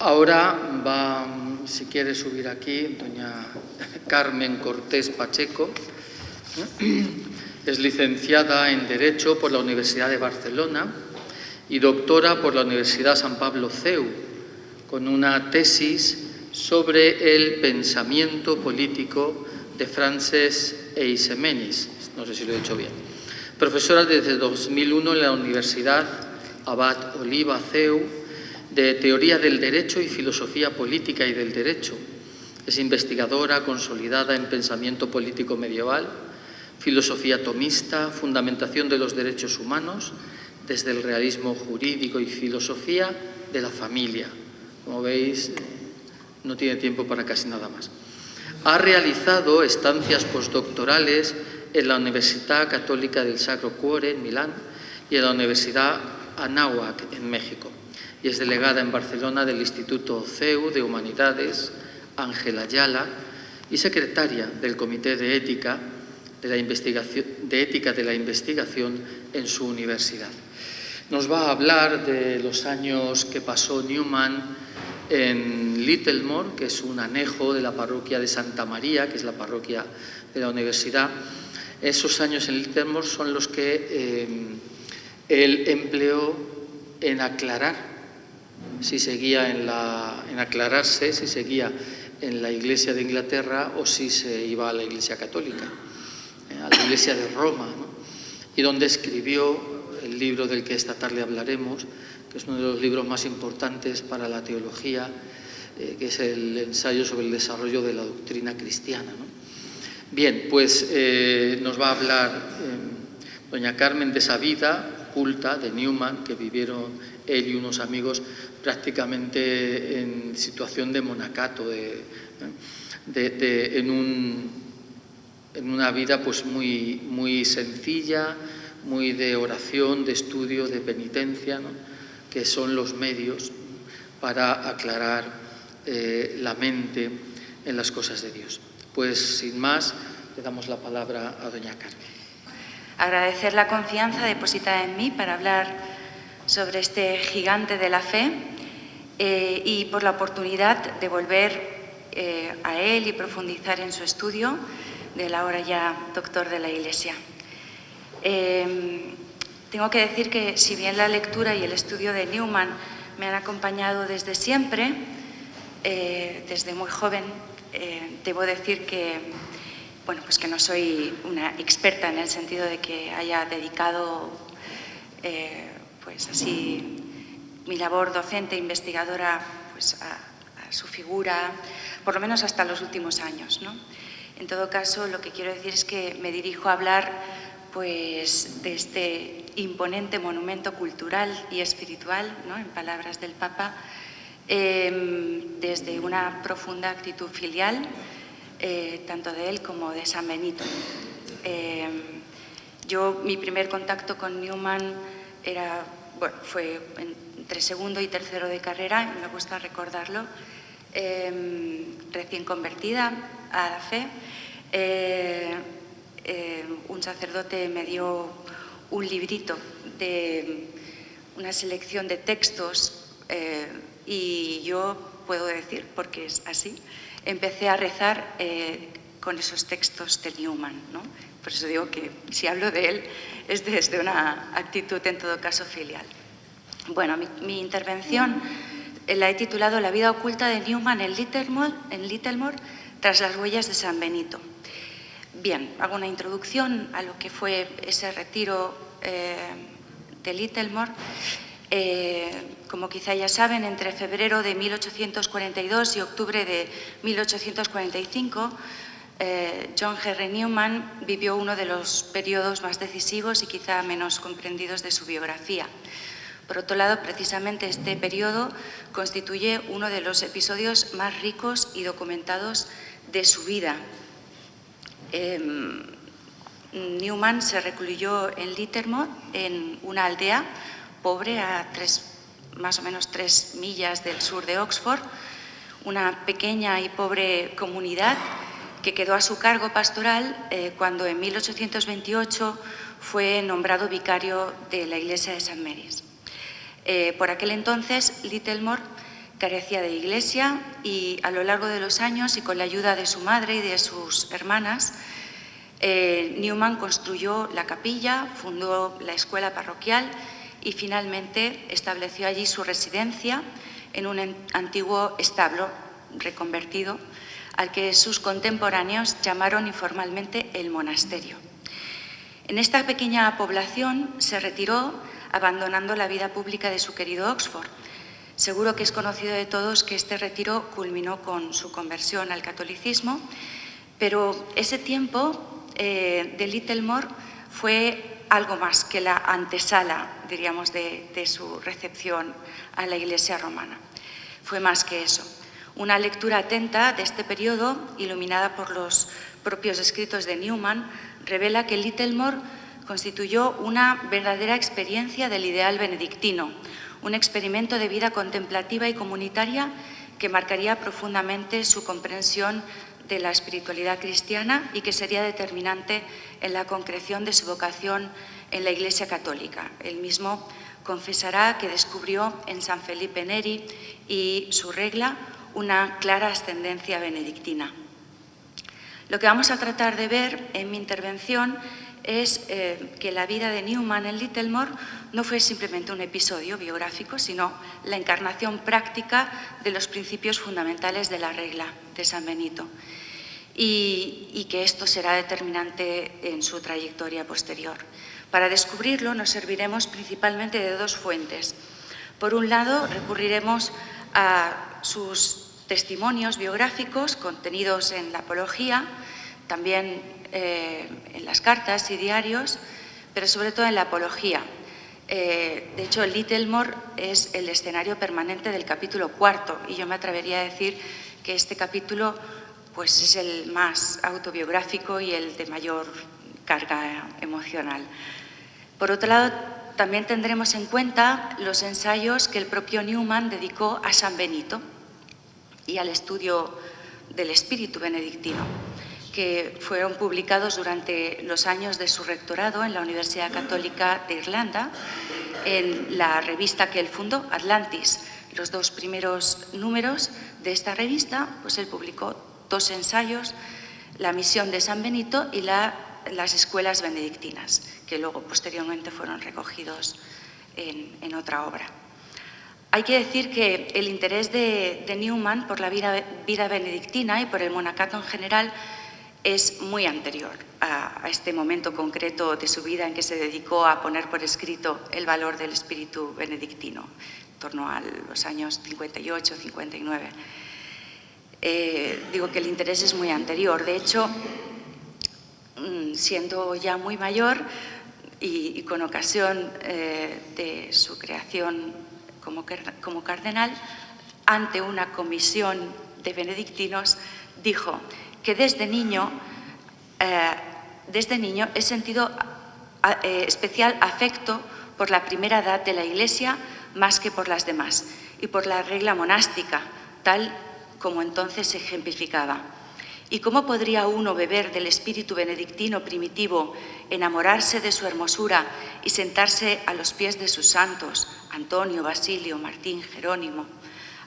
Ahora va, si quiere subir aquí, doña Carmen Cortés Pacheco. Es licenciada en Derecho por la Universidad de Barcelona y doctora por la Universidad San Pablo CEU, con una tesis sobre el pensamiento político de Francesc Eiximenis. No sé si lo he dicho bien. Profesora desde 2001 en la Universidad Abad Oliba CEU de Teoría del Derecho y Filosofía Política y del Derecho. Es investigadora consolidada en pensamiento político medieval, filosofía tomista, fundamentación de los derechos humanos, desde el realismo jurídico y filosofía de la familia. Como veis, no tiene tiempo para casi nada más. Ha realizado estancias postdoctorales en la Universidad Católica del Sacro Cuore en Milán y en la Universidad Anáhuac en México. Y es delegada en Barcelona del Instituto CEU de Humanidades Ángel Ayala y secretaria del Comité de Ética de la Investigación en su universidad. Nos va a hablar de los años que pasó Newman en Littlemore, que es un anejo de la parroquia de Santa María, que es la parroquia de la universidad. Esos años en Littlemore son los que él empleó en aclarar si seguía en aclararse si seguía en la Iglesia de Inglaterra o si se iba a la Iglesia Católica, a la Iglesia de Roma, ¿no? Y donde escribió el libro del que esta tarde hablaremos, que es uno de los libros más importantes para la teología, que es el ensayo sobre el desarrollo de la doctrina cristiana, ¿no? Bien, pues nos va a hablar doña Carmen de esa vida culta de Newman, que vivieron él y unos amigos prácticamente en situación de monacato, en una vida pues muy sencilla, muy de oración, de estudio, de penitencia, ¿no? Que son los medios para aclarar la mente en las cosas de Dios. Pues sin más, le damos la palabra a doña Carmen. Agradecer la confianza depositada en mí para hablar sobre este gigante de la fe y por la oportunidad de volver a él y profundizar en su estudio del ahora ya doctor de la Iglesia. Tengo que decir que si bien la lectura y el estudio de Newman me han acompañado desde siempre, desde muy joven, debo decir que pues que no soy una experta en el sentido de que haya dedicado pues así mi labor docente investigadora pues a su figura, por lo menos hasta los últimos años, ¿no? En todo caso, lo que quiero decir es que me dirijo a hablar pues de este imponente monumento cultural y espiritual, ¿no? En palabras del Papa, desde una profunda actitud filial, tanto de él como de San Benito. Mi primer contacto con Newman fue entre segundo y tercero de carrera, y me gusta recordarlo, recién convertida a la fe. Un sacerdote me dio un librito de una selección de textos y yo puedo decir, porque es así, empecé a rezar con esos textos de Newman, ¿no? Por eso digo que si hablo de él es desde una actitud en todo caso filial. Bueno, mi intervención la he titulado La vida oculta de Newman en Littlemore tras las huellas de San Benito. Bien, hago una introducción a lo que fue ese retiro de Littlemore. Como quizá ya saben, entre febrero de 1842 y octubre de 1845, John Henry Newman vivió uno de los periodos más decisivos y quizá menos comprendidos de su biografía. Por otro lado, precisamente este periodo constituye uno de los episodios más ricos y documentados de su vida. Newman se recluyó en Littlemore, en una aldea pobre a más o menos 3 millas del sur de Oxford, una pequeña y pobre comunidad que quedó a su cargo pastoral cuando en 1828 fue nombrado vicario de la iglesia de St. Mary's. Por aquel entonces, Littlemore Carecía de iglesia y a lo largo de los años y con la ayuda de su madre y de sus hermanas, Newman construyó la capilla, fundó la escuela parroquial y finalmente estableció allí su residencia en un antiguo establo reconvertido al que sus contemporáneos llamaron informalmente el monasterio. En esta pequeña población se retiró abandonando la vida pública de su querido Oxford. Seguro que es conocido de todos que este retiro culminó con su conversión al catolicismo, pero ese tiempo de Littlemore fue algo más que la antesala, diríamos, de su recepción a la Iglesia romana. Fue más que eso. Una lectura atenta de este periodo, iluminada por los propios escritos de Newman, revela que Littlemore constituyó una verdadera experiencia del ideal benedictino, un experimento de vida contemplativa y comunitaria que marcaría profundamente su comprensión de la espiritualidad cristiana y que sería determinante en la concreción de su vocación en la Iglesia católica. Él mismo confesará que descubrió en San Felipe Neri y su regla una clara ascendencia benedictina. Lo que vamos a tratar de ver en mi intervención es que la vida de Newman en Littlemore no fue simplemente un episodio biográfico, sino la encarnación práctica de los principios fundamentales de la regla de San Benito, y que esto será determinante en su trayectoria posterior. Para descubrirlo nos serviremos principalmente de dos fuentes. Por un lado, recurriremos a sus testimonios biográficos contenidos en la Apología, también en las cartas y diarios, pero sobre todo en la Apología. De hecho, Littlemore es el escenario permanente del capítulo 4 y yo me atrevería a decir que este capítulo pues, es el más autobiográfico y el de mayor carga emocional. Por otro lado, también tendremos en cuenta los ensayos que el propio Newman dedicó a San Benito y al estudio del espíritu benedictino, que fueron publicados durante los años de su rectorado en la Universidad Católica de Irlanda, en la revista que él fundó, Atlantis. Los dos primeros números de esta revista, pues él publicó dos ensayos, La misión de San Benito y las escuelas benedictinas, que luego posteriormente fueron recogidos en otra obra. Hay que decir que el interés de Newman por la vida benedictina y por el monacato en general es muy anterior a este momento concreto de su vida en que se dedicó a poner por escrito el valor del espíritu benedictino, en torno a los años 58, 59. Digo que el interés es muy anterior. De hecho, siendo ya muy mayor y con ocasión de su creación como cardenal, ante una comisión de benedictinos, dijo que desde niño he sentido especial afecto por la primera edad de la Iglesia más que por las demás y por la regla monástica, tal como entonces se ejemplificaba. ¿Y cómo podría uno beber del espíritu benedictino primitivo, enamorarse de su hermosura y sentarse a los pies de sus santos, Antonio, Basilio, Martín, Jerónimo,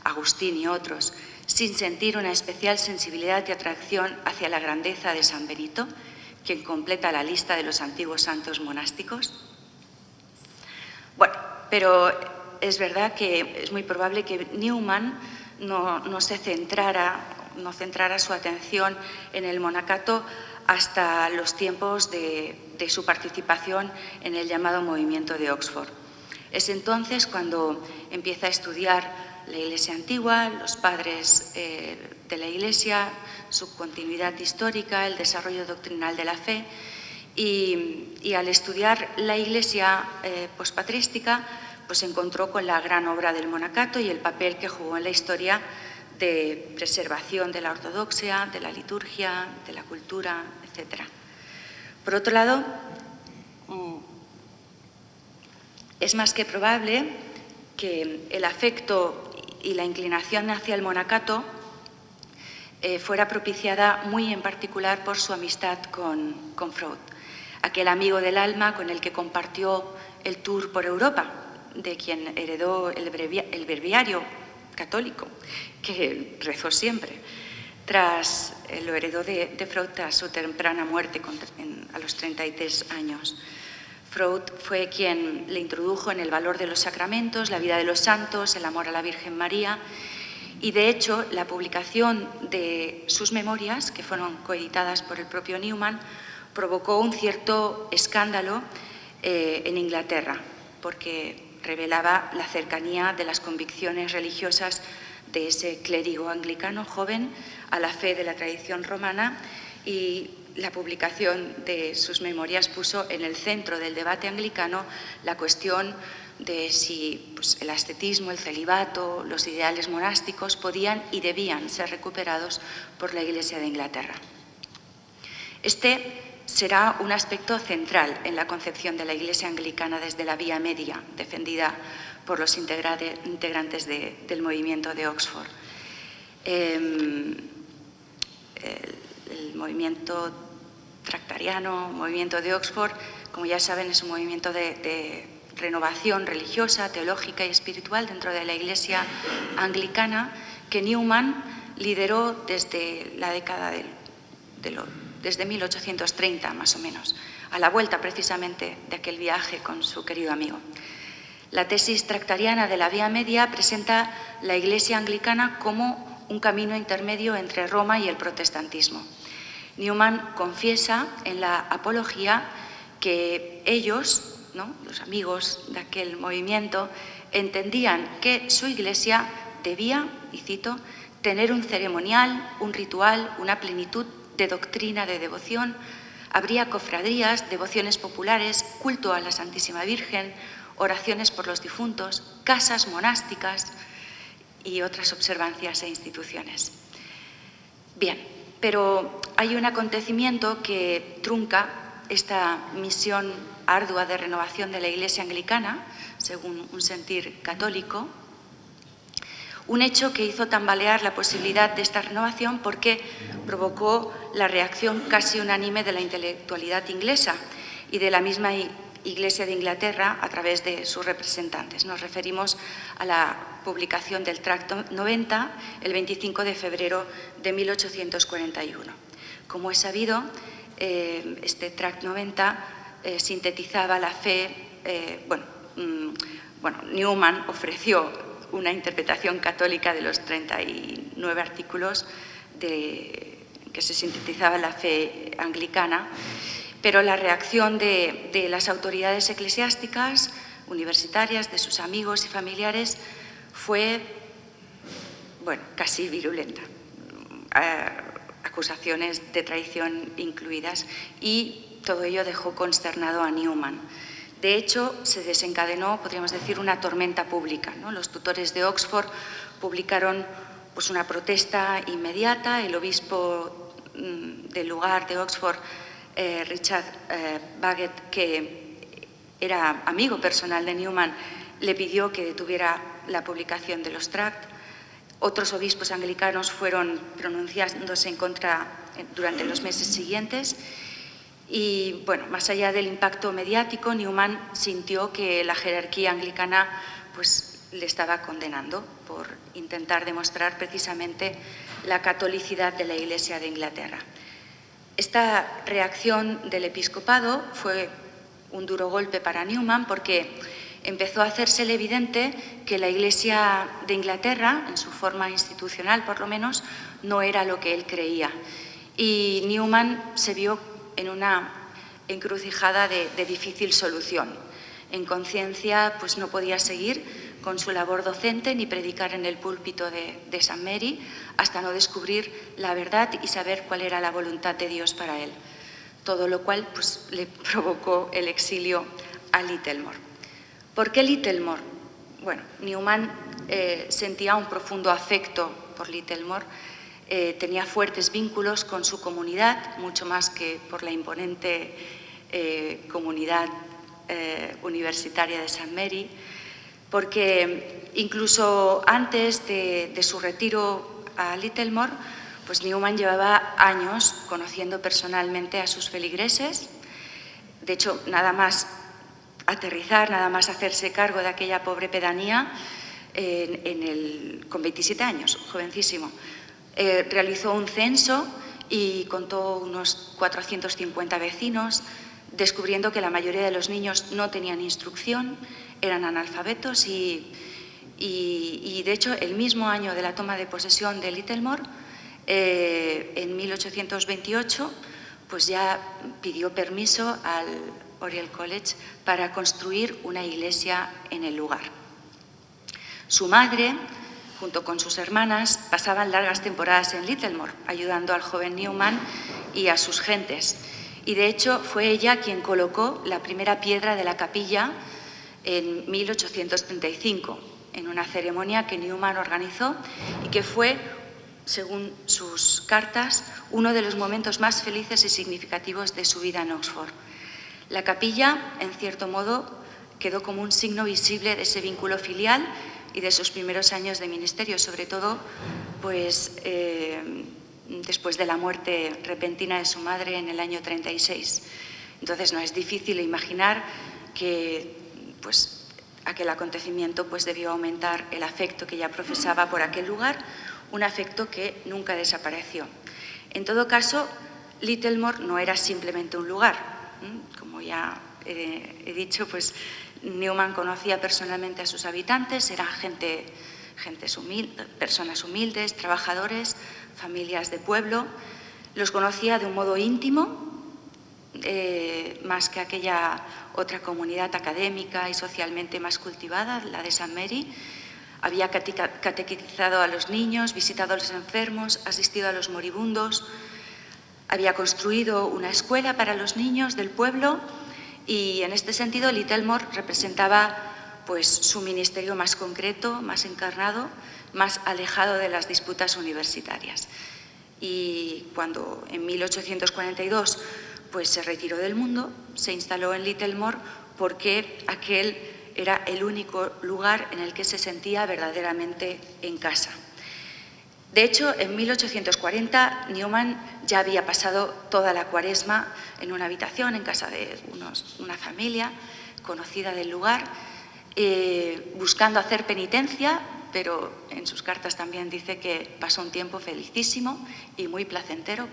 Agustín y otros, sin sentir una especial sensibilidad y atracción hacia la grandeza de San Benito, quien completa la lista de los antiguos santos monásticos? Bueno, pero es verdad que es muy probable que Newman no centrara su atención en el monacato hasta los tiempos de su participación en el llamado movimiento de Oxford. Es entonces cuando empieza a estudiar la Iglesia antigua, los padres de la Iglesia, su continuidad histórica, el desarrollo doctrinal de la fe y al estudiar la Iglesia pospatrística, pues se encontró con la gran obra del monacato y el papel que jugó en la historia de preservación de la ortodoxia, de la liturgia, de la cultura, etc. Por otro lado, es más que probable que el afecto y la inclinación hacia el monacato fuera propiciada muy en particular por su amistad con Freud, aquel amigo del alma con el que compartió el tour por Europa, de quien heredó el breviario católico, que rezó siempre. Lo heredó de Freud tras su temprana muerte a los 33 años. Freud fue quien le introdujo en el valor de los sacramentos, la vida de los santos, el amor a la Virgen María, y de hecho la publicación de sus memorias, que fueron coeditadas por el propio Newman, provocó un cierto escándalo en Inglaterra, porque revelaba la cercanía de las convicciones religiosas de ese clérigo anglicano joven a la fe de la tradición romana, y la publicación de sus memorias puso en el centro del debate anglicano la cuestión de si pues, el ascetismo, el celibato, los ideales monásticos podían y debían ser recuperados por la Iglesia de Inglaterra. Este será un aspecto central en la concepción de la Iglesia anglicana desde la Vía Media, defendida por los integrantes del movimiento de Oxford. El movimiento tractariano, movimiento de Oxford, como ya saben, es un movimiento de renovación religiosa, teológica y espiritual dentro de la Iglesia anglicana, que Newman lideró desde la década desde 1830 más o menos, a la vuelta precisamente de aquel viaje con su querido amigo. La tesis tractariana de la Vía Media presenta la Iglesia anglicana como un camino intermedio entre Roma y el protestantismo. Newman confiesa en la Apología que ellos, los amigos de aquel movimiento, entendían que su Iglesia debía, y cito, tener un ceremonial, un ritual, una plenitud de doctrina, de devoción. Habría cofradías, devociones populares, culto a la Santísima Virgen, oraciones por los difuntos, casas monásticas y otras observancias e instituciones. Bien, pero hay un acontecimiento que trunca esta misión ardua de renovación de la Iglesia anglicana, según un sentir católico, un hecho que hizo tambalear la posibilidad de esta renovación porque provocó la reacción casi unánime de la intelectualidad inglesa y de la misma Iglesia de Inglaterra a través de sus representantes. Nos referimos a la publicación del Tract 90 el 25 de febrero de 1841. Como es sabido, este Tract 90 sintetizaba la fe. Newman ofreció una interpretación católica de los 39 artículos que se sintetizaba la fe anglicana, pero la reacción de las autoridades eclesiásticas, universitarias, de sus amigos y familiares, fue, casi virulenta. Acusaciones de traición incluidas, y todo ello dejó consternado a Newman. De hecho, se desencadenó, podríamos decir, una tormenta pública, ¿no? Los tutores de Oxford publicaron una protesta inmediata. El obispo del lugar de Oxford, Richard Bagot, que era amigo personal de Newman, le pidió que detuviera la publicación de los tracts. Otros obispos anglicanos fueron pronunciándose en contra durante los meses siguientes. Y, más allá del impacto mediático, Newman sintió que la jerarquía anglicana le estaba condenando por intentar demostrar precisamente la catolicidad de la Iglesia de Inglaterra. Esta reacción del episcopado fue un duro golpe para Newman, porque empezó a hacérsele evidente que la Iglesia de Inglaterra, en su forma institucional por lo menos, no era lo que él creía. Y Newman se vio en una encrucijada de difícil solución. En conciencia, no podía seguir con su labor docente ni predicar en el púlpito de St. Mary hasta no descubrir la verdad y saber cuál era la voluntad de Dios para él. Todo lo cual le provocó el exilio a Littlemore. ¿Por qué Littlemore? Newman sentía un profundo afecto por Littlemore. Tenía fuertes vínculos con su comunidad, mucho más que por la imponente comunidad universitaria de St. Mary, porque incluso antes de su retiro a Littlemore, Newman llevaba años conociendo personalmente a sus feligreses. De hecho, nada más aterrizar, nada más hacerse cargo de aquella pobre pedanía, con 27 años, jovencísimo. Realizó un censo y contó unos 450 vecinos, descubriendo que la mayoría de los niños no tenían instrucción, eran analfabetos y de hecho, el mismo año de la toma de posesión de Littlemore, en 1828, pues ya pidió permiso al Oriel College para construir una iglesia en el lugar. Su madre, junto con sus hermanas, pasaban largas temporadas en Littlemore, ayudando al joven Newman y a sus gentes. Y de hecho, fue ella quien colocó la primera piedra de la capilla en 1835, en una ceremonia que Newman organizó y que fue, según sus cartas, uno de los momentos más felices y significativos de su vida en Oxford. La capilla, en cierto modo, quedó como un signo visible de ese vínculo filial y de sus primeros años de ministerio, sobre todo pues, después de la muerte repentina de su madre en el año 36. Entonces, no es difícil imaginar que pues, aquel acontecimiento pues, debió aumentar el afecto que ella profesaba por aquel lugar, un afecto que nunca desapareció. En todo caso, Littlemore no era simplemente un lugar. Como ya he dicho, pues Newman conocía personalmente a sus habitantes, eran personas humildes, trabajadores, familias de pueblo. Los conocía de un modo íntimo, más que aquella otra comunidad académica y socialmente más cultivada, la de St. Mary. Había catequizado a los niños, visitado a los enfermos, asistido a los moribundos. Había construido una escuela para los niños del pueblo y, en este sentido, Littlemore representaba pues, su ministerio más concreto, más encarnado, más alejado de las disputas universitarias. Y cuando, en 1842, pues, se retiró del mundo, se instaló en Littlemore porque aquel era el único lugar en el que se sentía verdaderamente en casa. De hecho, en 1840, Newman ya había pasado toda la Cuaresma en una habitación en casa de una familia conocida del lugar, buscando hacer penitencia, pero en sus cartas también dice que pasó un tiempo felicísimo y muy placentero.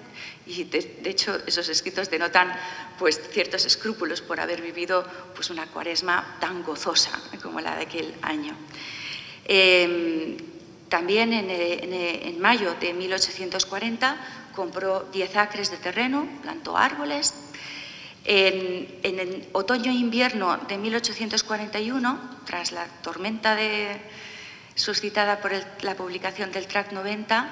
Y de hecho, esos escritos denotan pues, ciertos escrúpulos por haber vivido pues, una Cuaresma tan gozosa como la de aquel año. También en mayo de 1840 compró 10 acres de terreno, plantó árboles. En el otoño e invierno de 1841, tras la tormenta suscitada por la publicación del Tract 90,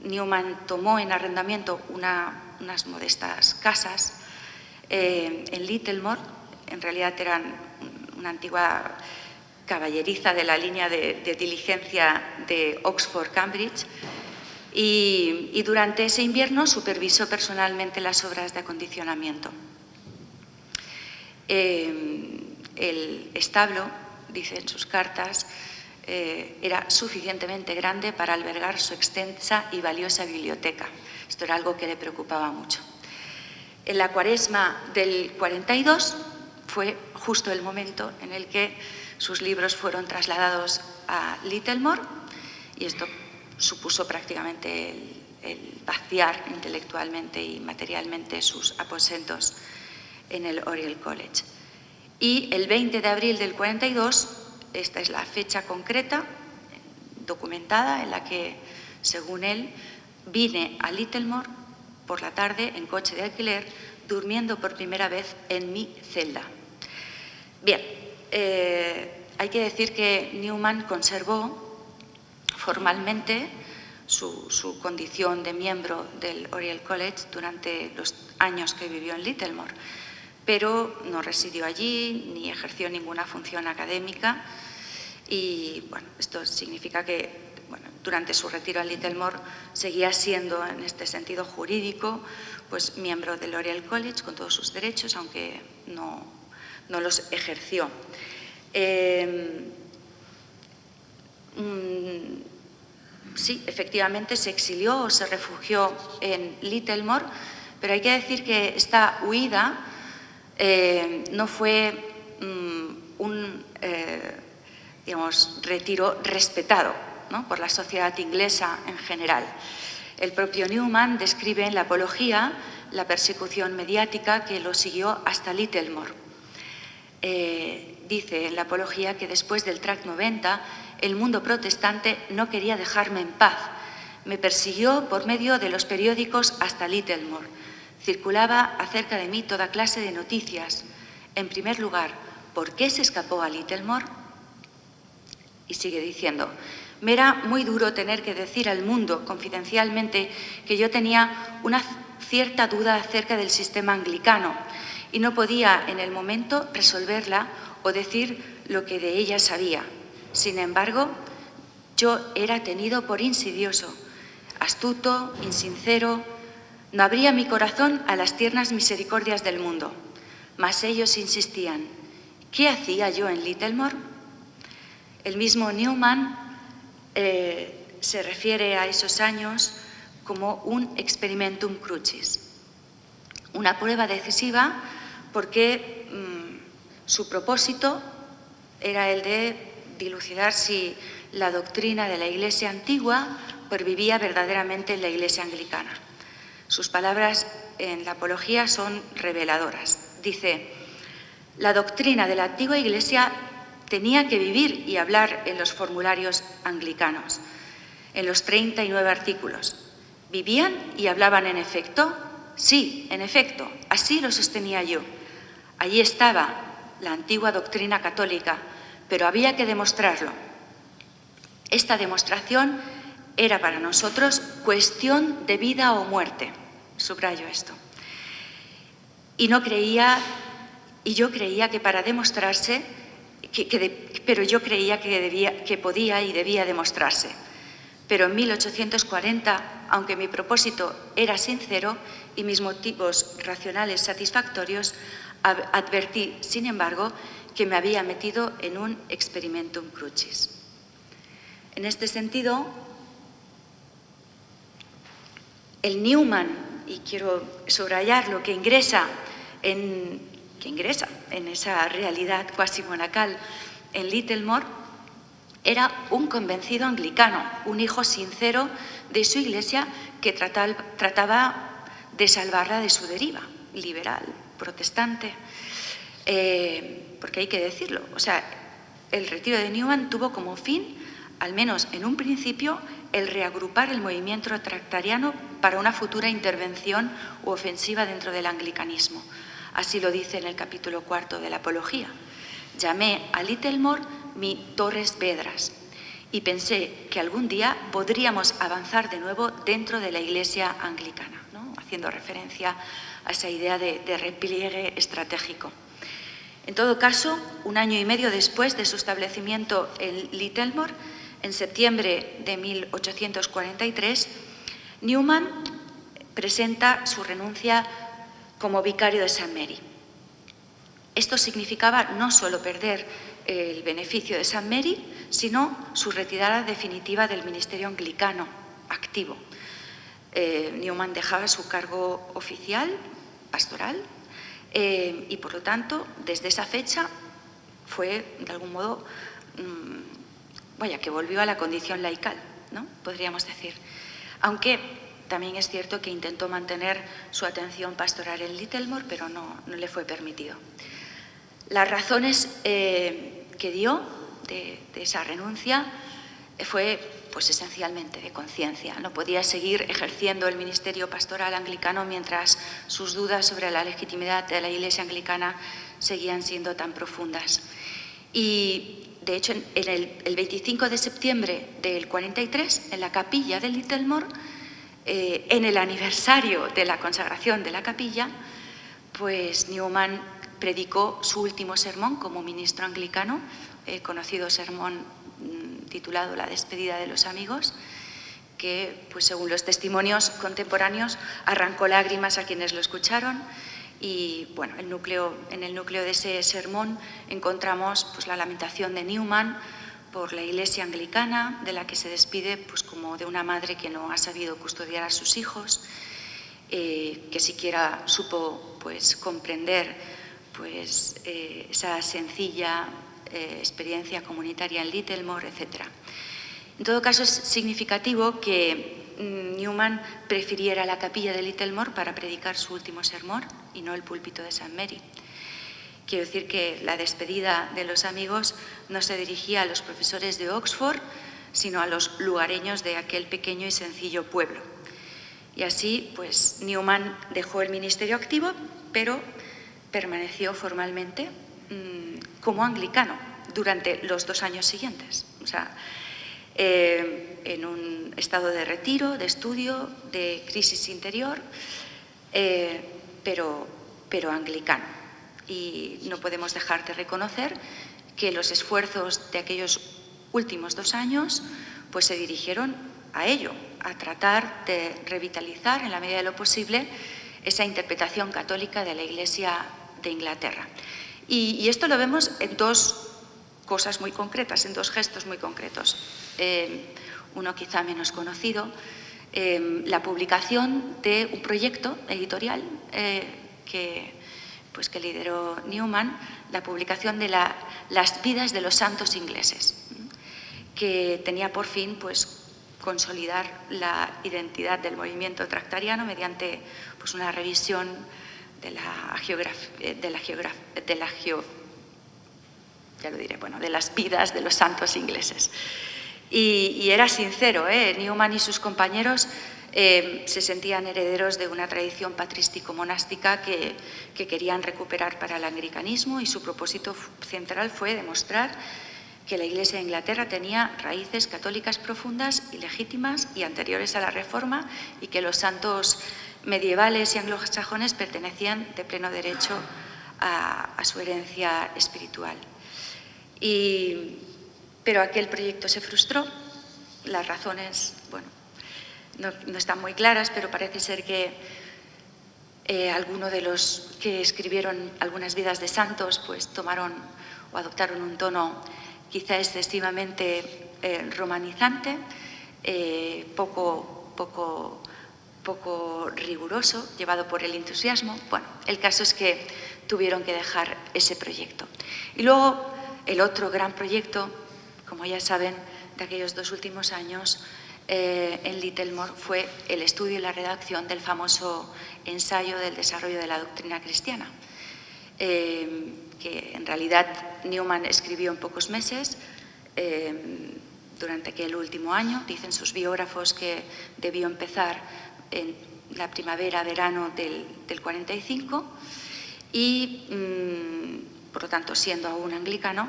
Newman tomó en arrendamiento unas modestas casas en Littlemore. En realidad eran una antigua caballeriza de la línea de diligencia de Oxford-Cambridge y durante ese invierno supervisó personalmente las obras de acondicionamiento. El establo, dice en sus cartas, era suficientemente grande para albergar su extensa y valiosa biblioteca. Esto era algo que le preocupaba mucho. En la Cuaresma del 42 fue justo el momento en el que sus libros fueron trasladados a Littlemore y esto supuso prácticamente el vaciar intelectualmente y materialmente sus aposentos en el Oriel College. Y el 20 de abril del 42, esta es la fecha concreta, documentada, en la que, según él, vine a Littlemore por la tarde en coche de alquiler, durmiendo por primera vez en mi celda. Bien, hay que decir que Newman conservó formalmente su condición de miembro del Oriel College durante los años que vivió en Littlemore, pero no residió allí ni ejerció ninguna función académica y bueno, esto significa que durante su retiro a Littlemore seguía siendo, en este sentido jurídico, pues miembro del Oriel College con todos sus derechos, aunque no los ejerció. Sí, efectivamente se exilió o se refugió en Littlemore, pero hay que decir que esta huida no fue digamos, retiro respetado, ¿no?, por la sociedad inglesa en general. El propio Newman describe en la Apología la persecución mediática que lo siguió hasta Littlemore. Dice en la Apología que después del Tract 90 el mundo protestante no quería dejarme en paz. Me persiguió por medio de los periódicos hasta Littlemore. Circulaba acerca de mí toda clase de noticias. En primer lugar, ¿por qué se escapó a Littlemore? Y sigue diciendo, me era muy duro tener que decir al mundo confidencialmente que yo tenía una cierta duda acerca del sistema anglicano y no podía en el momento resolverla o decir lo que de ella sabía. Sin embargo, yo era tenido por insidioso, astuto, insincero. No abría mi corazón a las tiernas misericordias del mundo. Mas ellos insistían. ¿Qué hacía yo en Littlemore? El mismo Newman se refiere a esos años como un experimentum crucis, una prueba decisiva porque su propósito era el de dilucidar si la doctrina de la Iglesia antigua pervivía verdaderamente en la Iglesia anglicana. Sus palabras en la Apología son reveladoras. Dice, la doctrina de la antigua Iglesia tenía que vivir y hablar en los formularios anglicanos, en los 39 artículos. ¿Vivían y hablaban en efecto? Sí, en efecto, así lo sostenía yo. Allí estaba la antigua doctrina católica, pero había que demostrarlo. Esta demostración era para nosotros cuestión de vida o muerte. Subrayo esto. Yo creía que para demostrarse, pero yo creía que podía y debía demostrarse. Pero en 1840, aunque mi propósito era sincero y mis motivos racionales satisfactorios, advertí, sin embargo, que me había metido en un experimentum crucis. En este sentido, el Newman, y quiero subrayarlo, que ingresa en esa realidad cuasi monacal en Littlemore, era un convencido anglicano, un hijo sincero de su Iglesia que trataba de salvarla de su deriva liberal, protestante, porque hay que decirlo, o sea, el retiro de Newman tuvo como fin, al menos en un principio, el reagrupar el movimiento tractariano para una futura intervención u ofensiva dentro del anglicanismo. Así lo dice en el capítulo 4 de la Apología. Llamé a Littlemore mi Torres Vedras y pensé que algún día podríamos avanzar de nuevo dentro de la Iglesia anglicana, ¿no?, haciendo referencia a esa idea de repliegue estratégico. En todo caso, un año y medio después de su establecimiento en Littlemore, en septiembre de 1843, Newman presenta su renuncia como vicario de St. Mary. Esto significaba no solo perder el beneficio de St. Mary, sino su retirada definitiva del ministerio anglicano activo. Newman dejaba su cargo oficial, pastoral, y por lo tanto, desde esa fecha fue, de algún modo, que volvió a la condición laical, ¿no?, podríamos decir. Aunque también es cierto que intentó mantener su atención pastoral en Littlemore, pero no le fue permitido. Las razones que dio de esa renuncia fue pues esencialmente de conciencia. No podía seguir ejerciendo el ministerio pastoral anglicano mientras sus dudas sobre la legitimidad de la Iglesia anglicana seguían siendo tan profundas. Y, de hecho, el 25 de septiembre del 43, en la capilla de Littlemore, en el aniversario de la consagración de la capilla, pues Newman predicó su último sermón como ministro anglicano, el conocido sermón titulado La despedida de los amigos, que, pues, según los testimonios contemporáneos, arrancó lágrimas a quienes lo escucharon. Y bueno, en el núcleo de ese sermón encontramos pues la lamentación de Newman por la Iglesia anglicana, de la que se despide pues como de una madre que no ha sabido custodiar a sus hijos, que siquiera supo pues comprender pues esa sencilla experiencia comunitaria en Littlemore, etc. En todo caso, es significativo que Newman prefiriera la capilla de Littlemore para predicar su último sermón y no el púlpito de St. Mary. Quiero decir que la despedida de los amigos no se dirigía a los profesores de Oxford, sino a los lugareños de aquel pequeño y sencillo pueblo. Y así, pues, Newman dejó el ministerio activo, pero permaneció formalmente como anglicano durante los 2 años siguientes. O sea, en un estado de retiro, de estudio, de crisis interior, pero anglicano. Y no podemos dejar de reconocer que los esfuerzos de aquellos últimos 2 años pues se dirigieron a ello, a tratar de revitalizar en la medida de lo posible esa interpretación católica de la Iglesia de Inglaterra. Y esto lo vemos en 2 cosas muy concretas, en 2 gestos muy concretos. Uno quizá menos conocido, la publicación de un proyecto editorial que lideró Newman, la publicación de las vidas de los santos ingleses, que tenía por fin pues, consolidar la identidad del movimiento tractariano mediante pues, una revisión de las vidas de los santos ingleses. Y era sincero, Newman y sus compañeros se sentían herederos de una tradición patrístico-monástica que querían recuperar para el anglicanismo, y su propósito central fue demostrar que la Iglesia de Inglaterra tenía raíces católicas profundas y legítimas y anteriores a la Reforma, y que los santos medievales y anglosajones pertenecían de pleno derecho a su herencia espiritual. Pero aquel proyecto se frustró. Las razones, no están muy claras, pero parece ser que algunos de los que escribieron algunas vidas de santos pues tomaron o adoptaron un tono quizá excesivamente romanizante, poco riguroso, llevado por el entusiasmo. Bueno, el caso es que tuvieron que dejar ese proyecto. Y luego el otro gran proyecto, como ya saben, de aquellos 2 últimos años en Littlemore fue el estudio y la redacción del famoso ensayo del desarrollo de la doctrina cristiana, que en realidad Newman escribió en pocos meses durante aquel último año. Dicen sus biógrafos que debió empezar en la primavera-verano del 45 y, por lo tanto, siendo aún anglicano,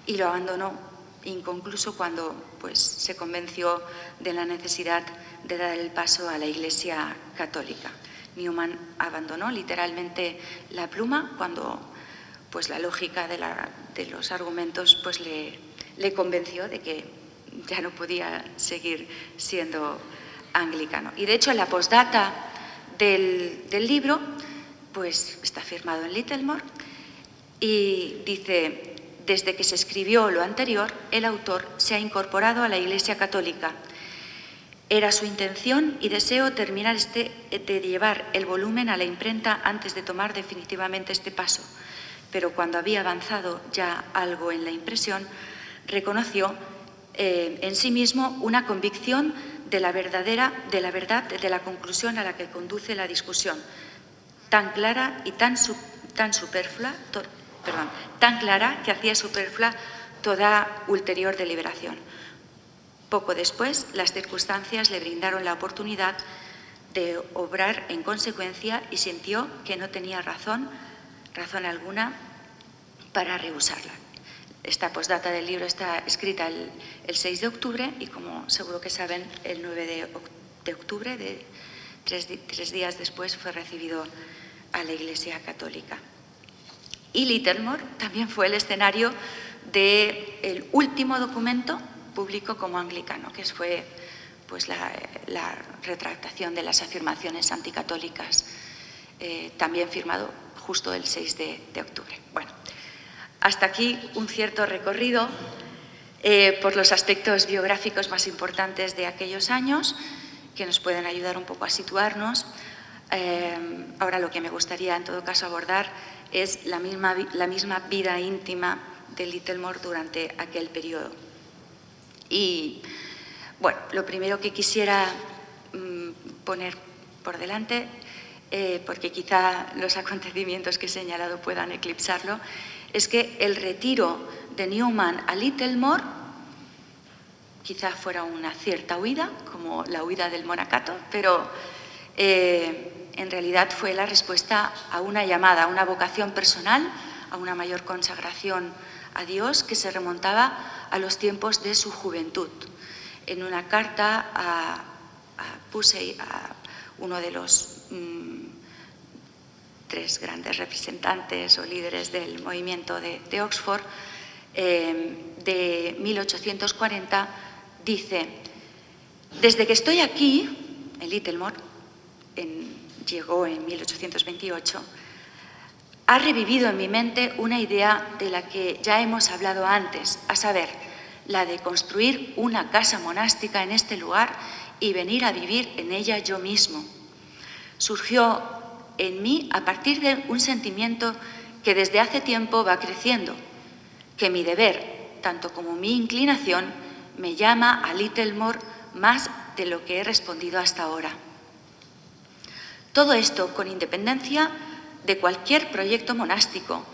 y lo abandonó inconcluso cuando pues, se convenció de la necesidad de dar el paso a la Iglesia católica. Newman abandonó literalmente la pluma cuando pues, la lógica de los argumentos pues, le convenció de que ya no podía seguir siendo anglicano. Y de hecho, en la postdata del libro pues, está firmado en Littlemore y dice: desde que se escribió lo anterior, el autor se ha incorporado a la Iglesia católica. Era su intención y deseo terminar de llevar el volumen a la imprenta antes de tomar definitivamente este paso, pero cuando había avanzado ya algo en la impresión, reconoció en sí mismo una convicción de la verdad de la conclusión a la que conduce la discusión, tan clara y tan clara que hacía superflua toda ulterior deliberación. Poco después, las circunstancias le brindaron la oportunidad de obrar en consecuencia y sintió que no tenía razón alguna para rehusarla. Esta postdata del libro está escrita el 6 de octubre y, como seguro que saben, el 9 de octubre, tres días después, fue recibido a la Iglesia católica. Y Littlemore también fue el escenario del último documento público como anglicano, que fue pues, la retractación de las afirmaciones anticatólicas, también firmado justo el 6 de octubre. Bueno, hasta aquí un cierto recorrido por los aspectos biográficos más importantes de aquellos años, que nos pueden ayudar un poco a situarnos. Ahora lo que me gustaría en todo caso abordar es la misma vida íntima de Littlemore durante aquel periodo. Y, bueno, lo primero que quisiera poner por delante, porque quizá los acontecimientos que he señalado puedan eclipsarlo, es que el retiro de Newman a Littlemore quizá fuera una cierta huida, como la huida del monacato, pero en realidad fue la respuesta a una llamada, a una vocación personal, a una mayor consagración a Dios que se remontaba a los tiempos de su juventud. En una carta a Pusey, a uno de los tres grandes representantes o líderes del movimiento de Oxford, de 1840, dice: desde que estoy aquí, en Littlemore, llegó en 1828, ha revivido en mi mente una idea de la que ya hemos hablado antes, a saber, la de construir una casa monástica en este lugar y venir a vivir en ella yo mismo. Surgió en mí a partir de un sentimiento que desde hace tiempo va creciendo, que mi deber, tanto como mi inclinación, me llama a Littlemore más de lo que he respondido hasta ahora. Todo esto con independencia de cualquier proyecto monástico.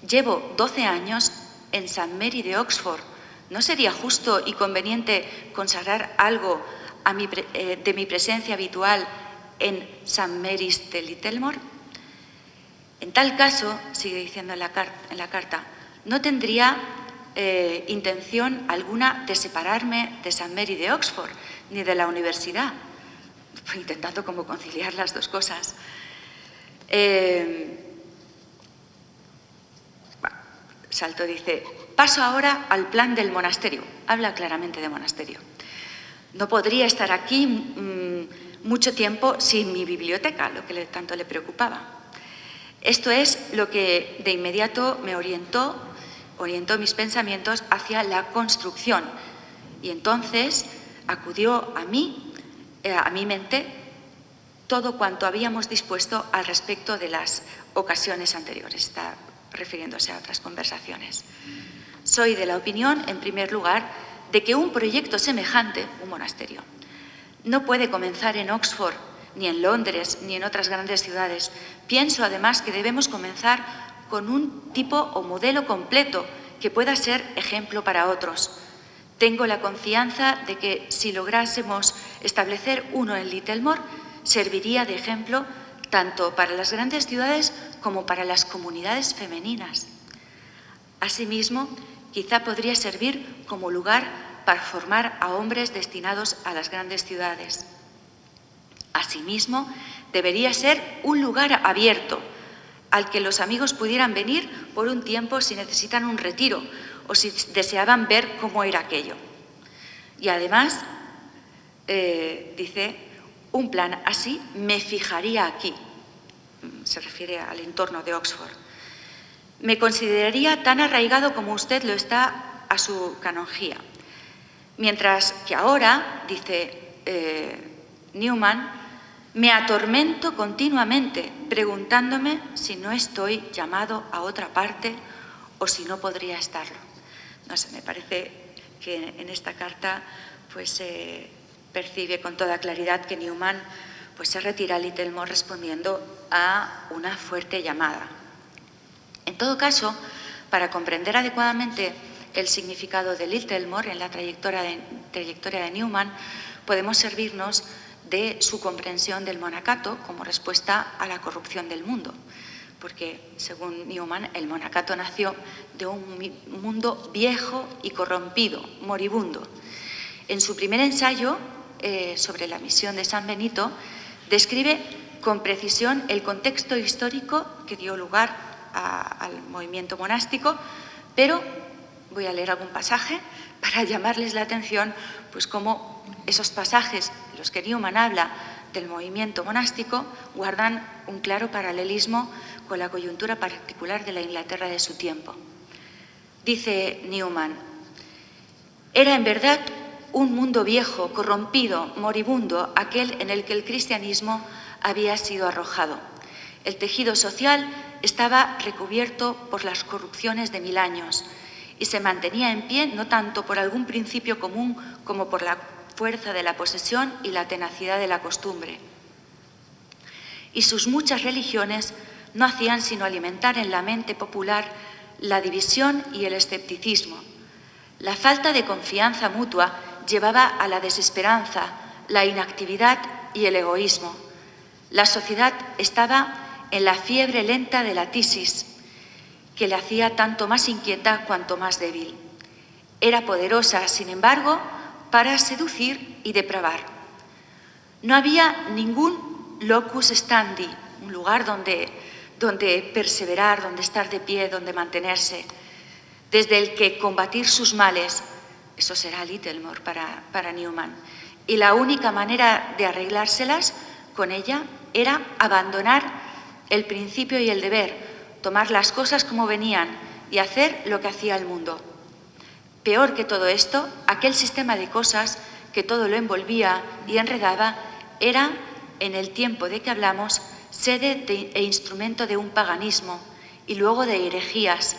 Llevo 12 años en St. Mary de Oxford. ¿No sería justo y conveniente consagrar algo de mi presencia habitual en St. Mary's de Littlemore? En tal caso, sigue diciendo en la carta, no tendría intención alguna de separarme de St. Mary de Oxford ni de la universidad, intentando como conciliar las dos cosas. Salto dice: paso ahora al plan del monasterio. Habla claramente de monasterio. No podría estar aquí mucho tiempo sin mi biblioteca, lo que tanto le preocupaba. Esto es lo que de inmediato me orientó mis pensamientos hacia la construcción, y entonces acudió a mi mente todo cuanto habíamos dispuesto al respecto de las ocasiones anteriores. Está refiriéndose a otras conversaciones. Soy de la opinión, en primer lugar, de que un proyecto semejante, un monasterio, no puede comenzar en Oxford, ni en Londres, ni en otras grandes ciudades. Pienso, además, que debemos comenzar con un tipo o modelo completo que pueda ser ejemplo para otros. Tengo la confianza de que si lográsemos establecer uno en Littlemore, serviría de ejemplo tanto para las grandes ciudades como para las comunidades femeninas. Asimismo, quizá podría servir como lugar para formar a hombres destinados a las grandes ciudades. Asimismo, debería ser un lugar abierto al que los amigos pudieran venir por un tiempo si necesitan un retiro o si deseaban ver cómo era aquello. Y además, dice, un plan así me fijaría aquí. Se refiere al entorno de Oxford. Me consideraría tan arraigado como usted lo está a su canonjía. Mientras que ahora, dice Newman, me atormento continuamente preguntándome si no estoy llamado a otra parte o si no podría estarlo. No sé, me parece que en esta carta pues, se percibe con toda claridad que Newman pues, se retira a Littlemore respondiendo a una fuerte llamada. En todo caso, para comprender adecuadamente el significado de Littlemore en la trayectoria de Newman, podemos servirnos de su comprensión del monacato como respuesta a la corrupción del mundo, porque, según Newman, el monacato nació de un mundo viejo y corrompido, moribundo. En su primer ensayo sobre la misión de San Benito, describe con precisión el contexto histórico que dio lugar al movimiento monástico, pero voy a leer algún pasaje para llamarles la atención, pues cómo esos pasajes en los que Newman habla del movimiento monástico guardan un claro paralelismo con la coyuntura particular de la Inglaterra de su tiempo. Dice Newman: era en verdad un mundo viejo, corrompido, moribundo, aquel en el que el cristianismo había sido arrojado. El tejido social estaba recubierto por las corrupciones de 1000 años. y se mantenía en pie no tanto por algún principio común como por la fuerza de la posesión y la tenacidad de la costumbre. Y sus muchas religiones no hacían sino alimentar en la mente popular la división y el escepticismo. La falta de confianza mutua llevaba a la desesperanza, la inactividad y el egoísmo. La sociedad estaba en la fiebre lenta de la tisis, que le hacía tanto más inquieta cuanto más débil. Era poderosa, sin embargo, para seducir y depravar. No había ningún locus standi, un lugar donde perseverar, donde estar de pie, donde mantenerse, desde el que combatir sus males. Eso será Littlemore para Newman. Y la única manera de arreglárselas con ella era abandonar el principio y el deber, tomar las cosas como venían y hacer lo que hacía el mundo. Peor que todo esto, aquel sistema de cosas que todo lo envolvía y enredaba era, en el tiempo de que hablamos, sede e instrumento de un paganismo y luego de herejías,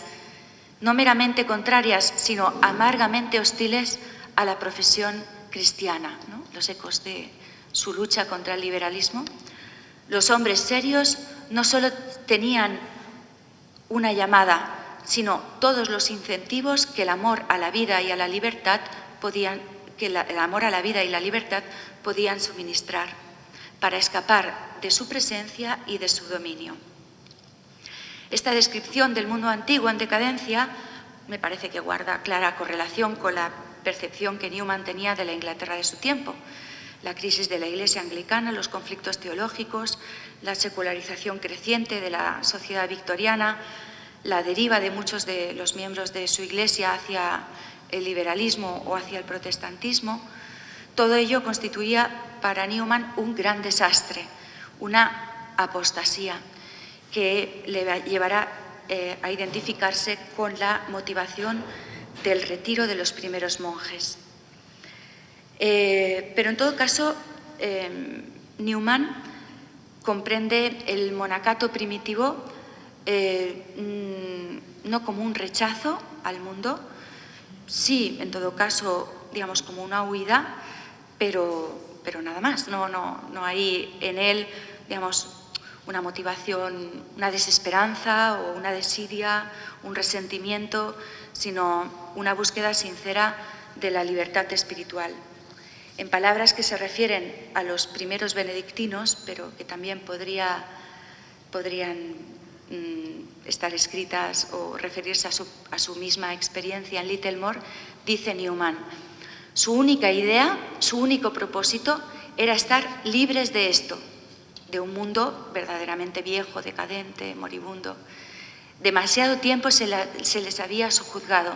no meramente contrarias, sino amargamente hostiles a la profesión cristiana, ¿no? Los ecos de su lucha contra el liberalismo. Los hombres serios no solo tenían una llamada, sino todos los incentivos que el amor a la vida y a la libertad podían suministrar para escapar de su presencia y de su dominio. Esta descripción del mundo antiguo en decadencia me parece que guarda clara correlación con la percepción que Newman tenía de la Inglaterra de su tiempo. La crisis de la Iglesia anglicana, los conflictos teológicos, la secularización creciente de la sociedad victoriana, la deriva de muchos de los miembros de su Iglesia hacia el liberalismo o hacia el protestantismo, todo ello constituía para Newman un gran desastre, una apostasía que le llevará a identificarse con la motivación del retiro de los primeros monjes. Pero en todo caso, Newman comprende el monacato primitivo no como un rechazo al mundo, sí, en todo caso, digamos, como una huida, pero nada más. No hay en él, digamos, una motivación, una desesperanza o una desidia, un resentimiento, sino una búsqueda sincera de la libertad espiritual. En palabras que se refieren a los primeros benedictinos, pero que también podrían estar escritas o referirse a su misma experiencia en Littlemore, dice Newman: su única idea, su único propósito era estar libres de esto, de un mundo verdaderamente viejo, decadente, moribundo. Demasiado tiempo se les había sojuzgado.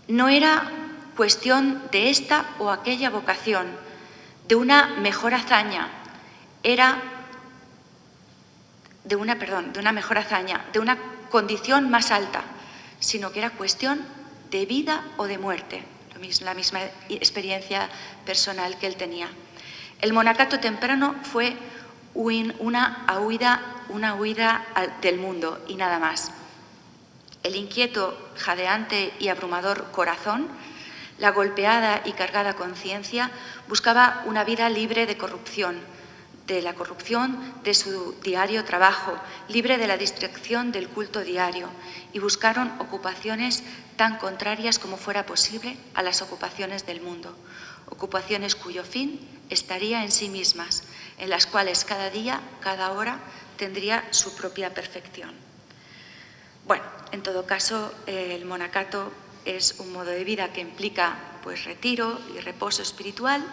No era cuestión de esta o aquella vocación, de una mejor hazaña, de una condición más alta, sino que era cuestión de vida o de muerte, la misma experiencia personal que él tenía. El monacato temprano fue una huida del mundo y nada más. El inquieto, jadeante y abrumador corazón, la golpeada y cargada conciencia, buscaba una vida libre de corrupción, de la corrupción de su diario trabajo, libre de la distracción del culto diario, y buscaron ocupaciones tan contrarias como fuera posible a las ocupaciones del mundo, ocupaciones cuyo fin estaría en sí mismas, en las cuales cada día, cada hora, tendría su propia perfección. Bueno, en todo caso, el monacato es un modo de vida que implica pues retiro y reposo espiritual,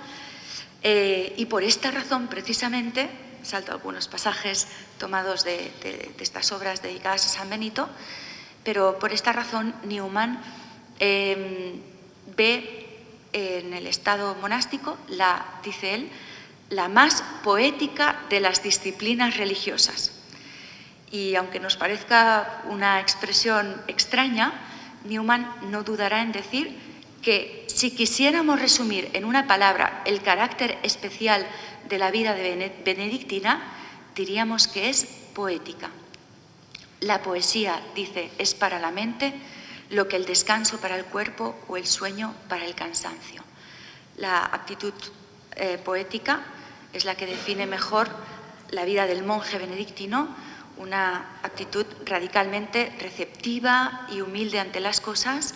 y por esta razón precisamente, salto algunos pasajes tomados de estas obras dedicadas a San Benito, pero por esta razón Newman ve en el estado monástico, dice él, la más poética de las disciplinas religiosas. Y aunque nos parezca una expresión extraña, Newman no dudará en decir que si quisiéramos resumir en una palabra el carácter especial de la vida benedictina, diríamos que es poética. La poesía, dice, es para la mente lo que el descanso para el cuerpo o el sueño para el cansancio. La aptitud poética es la que define mejor la vida del monje benedictino, una aptitud radicalmente receptiva y humilde ante las cosas,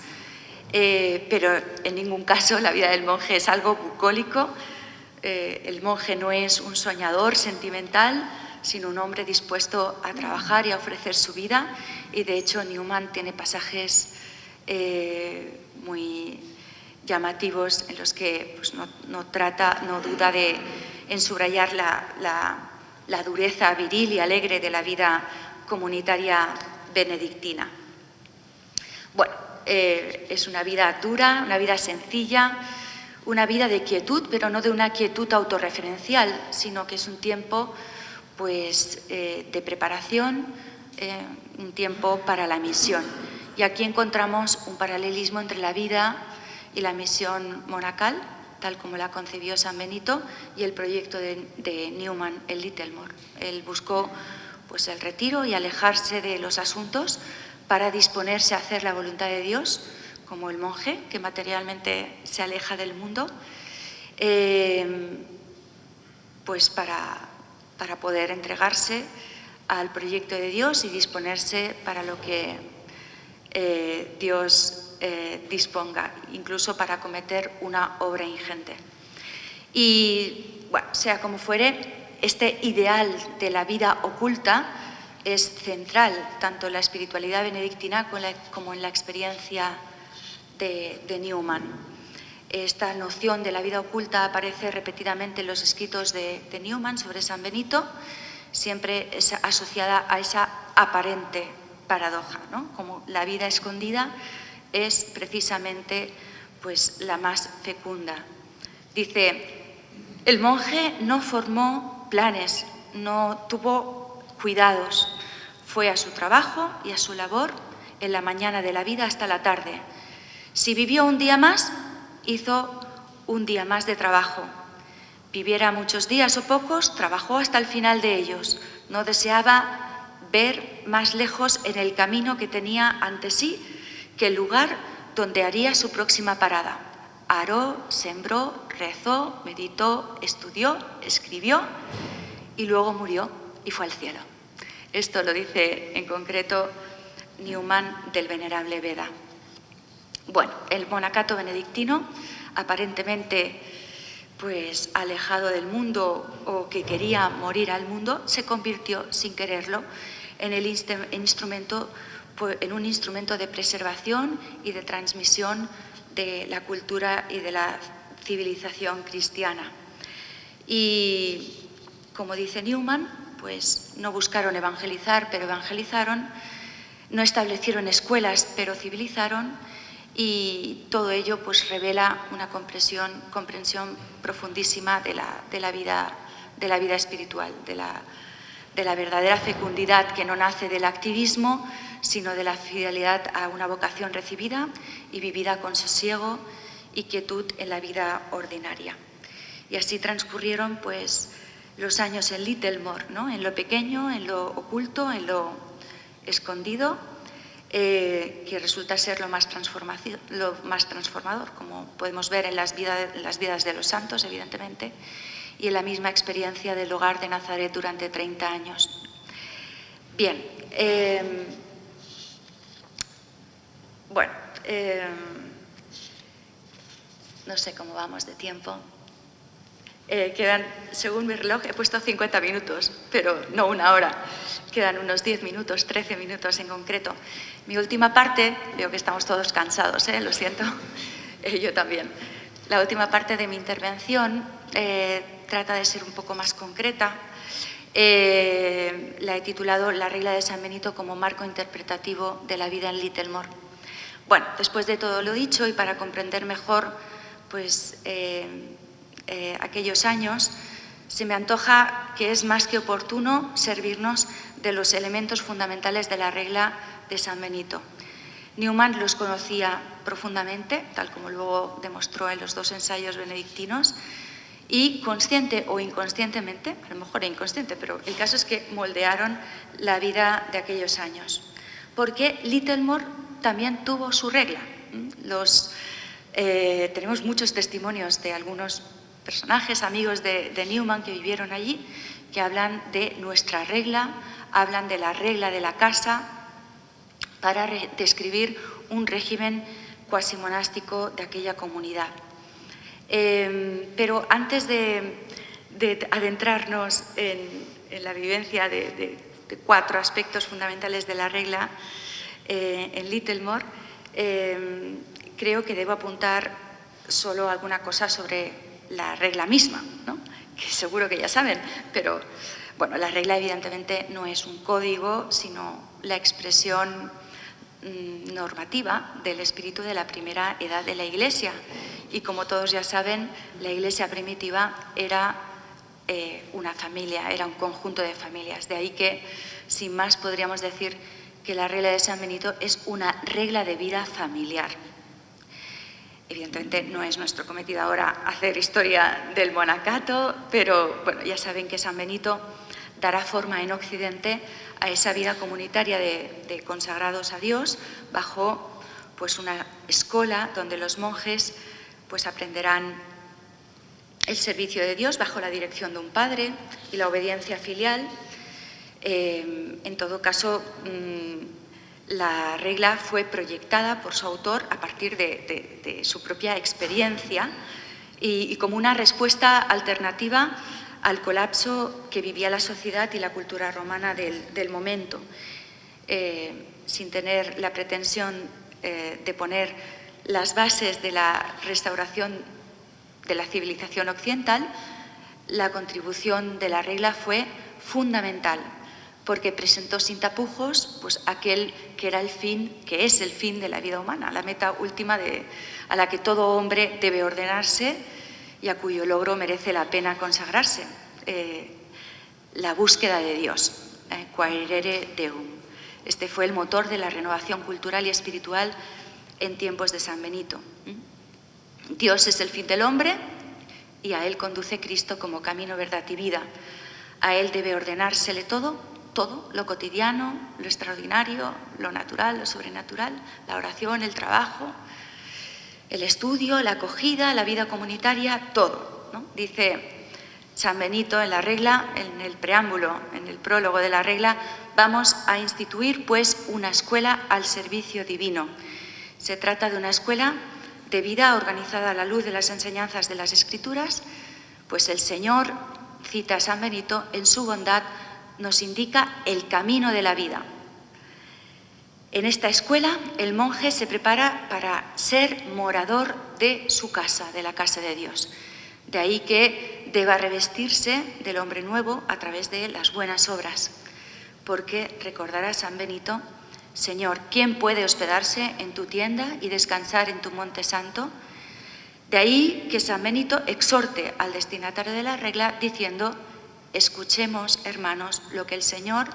pero en ningún caso la vida del monje es algo bucólico. El monje no es un soñador sentimental, sino un hombre dispuesto a trabajar y a ofrecer su vida. Y de hecho Newman tiene pasajes muy llamativos en los que pues, no duda en subrayar la dureza viril y alegre de la vida comunitaria benedictina. Bueno, es una vida dura, una vida sencilla, una vida de quietud, pero no de una quietud autorreferencial, sino que es un tiempo pues, de preparación, un tiempo para la misión. Y aquí encontramos un paralelismo entre la vida y la misión monacal, tal como la concebió San Benito, y el proyecto de Newman, el Littlemore. Él buscó pues, el retiro y alejarse de los asuntos para disponerse a hacer la voluntad de Dios, como el monje que materialmente se aleja del mundo, pues para poder entregarse al proyecto de Dios y disponerse para lo que Dios disponga, incluso para cometer una obra ingente. Y, bueno, sea como fuere, este ideal de la vida oculta es central tanto en la espiritualidad benedictina como en la experiencia de Newman. Esta noción de la vida oculta aparece repetidamente en los escritos de Newman sobre San Benito, siempre es asociada a esa aparente paradoja, ¿no? Como la vida escondida es precisamente pues, la más fecunda. Dice, el monje no formó planes, no tuvo cuidados, fue a su trabajo y a su labor en la mañana de la vida hasta la tarde. Si vivió un día más, hizo un día más de trabajo. Viviera muchos días o pocos, trabajó hasta el final de ellos. No deseaba ver más lejos en el camino que tenía ante sí que el lugar donde haría su próxima parada. Aró, sembró, rezó, meditó, estudió, escribió y luego murió y fue al cielo. Esto lo dice en concreto Newman del Venerable Beda. Bueno, el monacato benedictino, aparentemente pues, alejado del mundo o que quería morir al mundo, se convirtió sin quererlo en un instrumento de preservación y de transmisión de la cultura y de la civilización cristiana. Y, como dice Newman, pues no buscaron evangelizar, pero evangelizaron, no establecieron escuelas, pero civilizaron, y todo ello pues revela una comprensión profundísima de la vida espiritual, de la verdadera fecundidad que no nace del activismo, sino de la fidelidad a una vocación recibida y vivida con sosiego y quietud en la vida ordinaria. Y así transcurrieron pues los años en Littlemore, ¿no? En lo pequeño, en lo oculto, en lo escondido, que resulta ser lo más transformador, como podemos ver en las vidas de los santos, evidentemente, y en la misma experiencia del hogar de Nazaret durante 30 años. Bien, bueno, no sé cómo vamos de tiempo. Quedan, según mi reloj, he puesto 50 minutos, pero no una hora. Quedan unos 10 minutos, 13 minutos en concreto. Mi última parte, veo que estamos todos cansados, lo siento, yo también. La última parte de mi intervención trata de ser un poco más concreta. La he titulado La regla de San Benito como marco interpretativo de la vida en Littlemore. Bueno, después de todo lo dicho y para comprender mejor pues, aquellos años, se me antoja que es más que oportuno servirnos de los elementos fundamentales de la regla de San Benito. Newman los conocía profundamente, tal como luego demostró en los 2 ensayos benedictinos, y consciente o inconscientemente, a lo mejor inconsciente, pero el caso es que moldearon la vida de aquellos años. Porque Littlemore también tuvo su regla. Tenemos muchos testimonios de algunos personajes, amigos de Newman que vivieron allí, que hablan de nuestra regla, hablan de la regla de la casa, para describir un régimen cuasi monástico de aquella comunidad. Pero antes de adentrarnos en la vivencia de 4 aspectos fundamentales de la regla en Littlemore, creo que debo apuntar solo alguna cosa sobre la regla misma, ¿no? Que seguro que ya saben, pero bueno, la regla evidentemente no es un código, sino la expresión normativa del espíritu de la primera edad de la Iglesia. Y como todos ya saben, la Iglesia primitiva era una familia, era un conjunto de familias. De ahí que, sin más, podríamos decir que la regla de San Benito es una regla de vida familiar. Evidentemente no es nuestro cometido ahora hacer historia del monacato, pero bueno, ya saben que San Benito dará forma en Occidente a esa vida comunitaria de consagrados a Dios bajo pues una escuela donde los monjes pues aprenderán el servicio de Dios bajo la dirección de un padre y la obediencia filial. En todo caso, la regla fue proyectada por su autor a partir de su propia experiencia y como una respuesta alternativa al colapso que vivía la sociedad y la cultura romana del momento, sin tener la pretensión de poner las bases de la restauración de la civilización occidental. La contribución de la regla fue fundamental, porque presentó sin tapujos pues, aquel que era el fin, que es el fin de la vida humana, la meta última a la que todo hombre debe ordenarse y a cuyo logro merece la pena consagrarse, la búsqueda de Dios, quaerere Deum. Este fue el motor de la renovación cultural y espiritual en tiempos de San Benito. Dios es el fin del hombre y a él conduce Cristo como camino, verdad y vida. A él debe ordenársele todo, lo cotidiano, lo extraordinario, lo natural, lo sobrenatural, la oración, el trabajo, el estudio, la acogida, la vida comunitaria, todo, ¿no? Dice San Benito en la regla, en el preámbulo, en el prólogo de la regla: vamos a instituir pues una escuela al servicio divino. Se trata de una escuela de vida organizada a la luz de las enseñanzas de las Escrituras, pues el Señor, cita a San Benito, en su bondad nos indica el camino de la vida. En esta escuela el monje se prepara para ser morador de su casa, de la casa de Dios. De ahí que deba revestirse del hombre nuevo a través de las buenas obras, porque recordará San Benito: Señor, ¿quién puede hospedarse en tu tienda y descansar en tu monte santo? De ahí que San Benito exhorte al destinatario de la regla diciendo: escuchemos, hermanos, lo que el Señor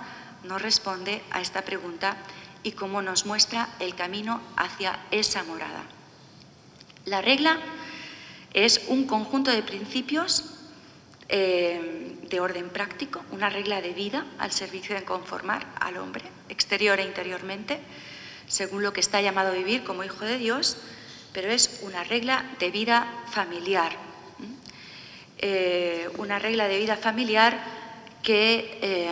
nos responde a esta pregunta y cómo nos muestra el camino hacia esa morada. La regla es un conjunto de principios de orden práctico, una regla de vida al servicio de conformar al hombre, exterior e interiormente, según lo que está llamado a vivir como hijo de Dios, pero es una regla de vida familiar. Una regla de vida familiar que,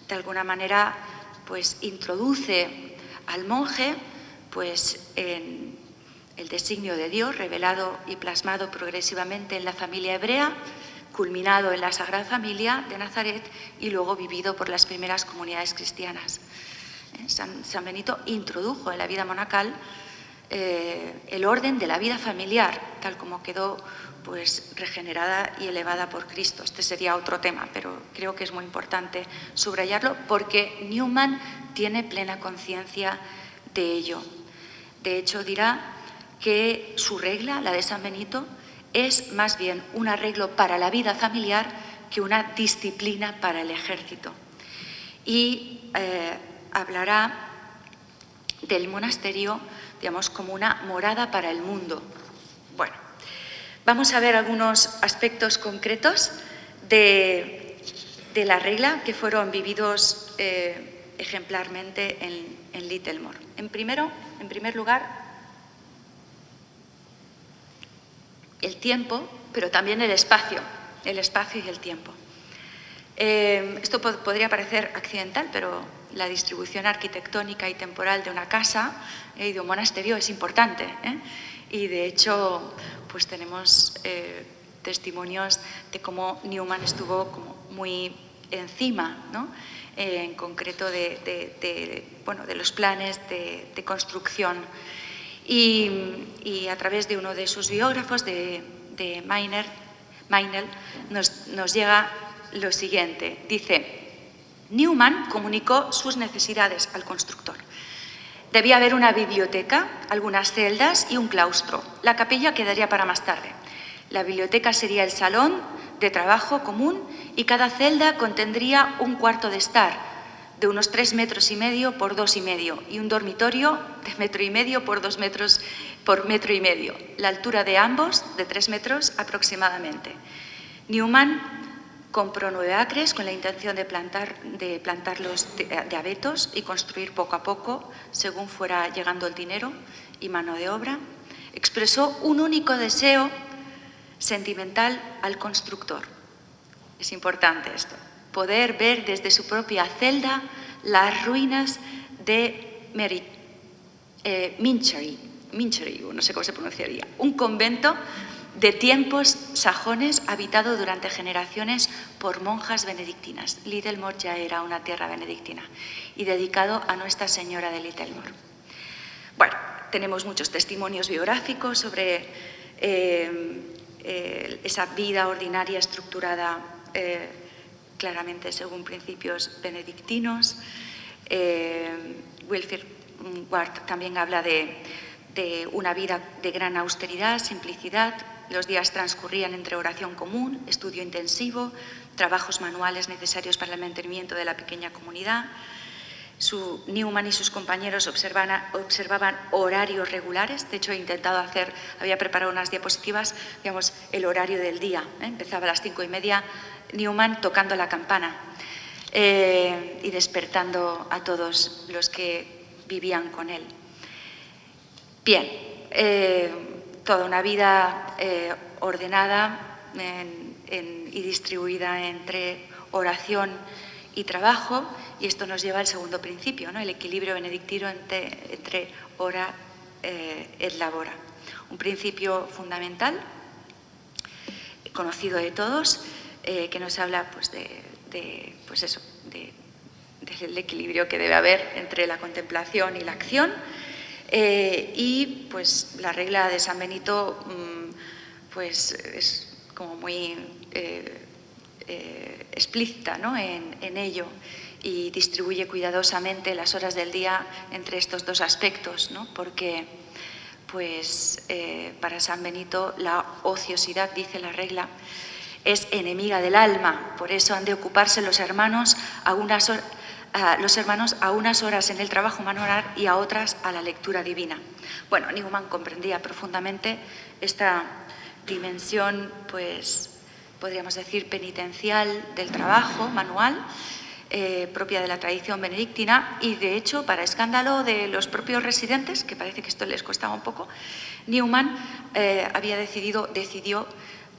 de alguna manera, pues introduce al monje, pues en el designio de Dios revelado y plasmado progresivamente en la familia hebrea, culminado en la Sagrada Familia de Nazaret y luego vivido por las primeras comunidades cristianas. San Benito introdujo en la vida monacal el orden de la vida familiar, tal como quedó pues regenerada y elevada por Cristo. Este sería otro tema, pero creo que es muy importante subrayarlo porque Newman tiene plena conciencia de ello. De hecho, dirá que su regla, la de San Benito, es más bien un arreglo para la vida familiar que una disciplina para el ejército. Y hablará del monasterio, digamos, como una morada para el mundo. Bueno, vamos a ver algunos aspectos concretos de la regla que fueron vividos ejemplarmente en Littlemore. En primer lugar, el tiempo, pero también el espacio y el tiempo. Esto podría parecer accidental, pero la distribución arquitectónica y temporal de una casa y de un monasterio es importante, y de hecho pues tenemos testimonios de cómo Newman estuvo como muy encima, ¿no?, en concreto de los planes de construcción. Y a través de uno de sus biógrafos, de Meinel, nos llega lo siguiente. Dice: Newman comunicó sus necesidades al constructor. Debía haber una biblioteca, algunas celdas y un claustro. La capilla quedaría para más tarde. La biblioteca sería el salón de trabajo común y cada celda contendría un cuarto de estar de unos 3,5 metros por 2,5 metros y un dormitorio de 1,5 metros por 2 metros por 1,5 metros. La altura de ambos de 3 metros aproximadamente. Newman compró 9 acres con la intención de plantarlos de abetos y construir poco a poco, según fuera llegando el dinero y mano de obra. Expresó un único deseo sentimental al constructor. Es importante esto, poder ver desde su propia celda las ruinas de Minchery, no sé cómo se pronunciaría, un convento de tiempos sajones habitado durante generaciones por monjas benedictinas. Littlemore ya era una tierra benedictina y dedicado a Nuestra Señora de Littlemore. Bueno, tenemos muchos testimonios biográficos sobre esa vida ordinaria estructurada claramente según principios benedictinos. Wilfrid Ward también habla de una vida de gran austeridad, simplicidad. Los días transcurrían entre oración común, estudio intensivo, trabajos manuales necesarios para el mantenimiento de la pequeña comunidad. Newman y sus compañeros observaban horarios regulares. De hecho, había preparado unas diapositivas, digamos, el horario del día. Empezaba a las 5:30, Newman tocando la campana y despertando a todos los que vivían con él. Bien, toda una vida ordenada y distribuida entre oración y trabajo, y esto nos lleva al segundo principio, ¿no?, el equilibrio benedictino entre ora et labora. Un principio fundamental, conocido de todos, que nos habla pues, del equilibrio que debe haber entre la contemplación y la acción. Y pues la regla de San Benito pues es como muy explícita, ¿no?, en ello, y distribuye cuidadosamente las horas del día entre estos dos aspectos, ¿no?, porque pues para San Benito la ociosidad, dice la regla, es enemiga del alma. Por eso han de ocuparse los hermanos a unas horas en el trabajo manual y a otras a la lectura divina. Bueno, Newman comprendía profundamente esta dimensión, pues podríamos decir, penitencial del trabajo manual, propia de la tradición benedictina, y de hecho, para escándalo de los propios residentes, que parece que esto les costaba un poco, Newman decidió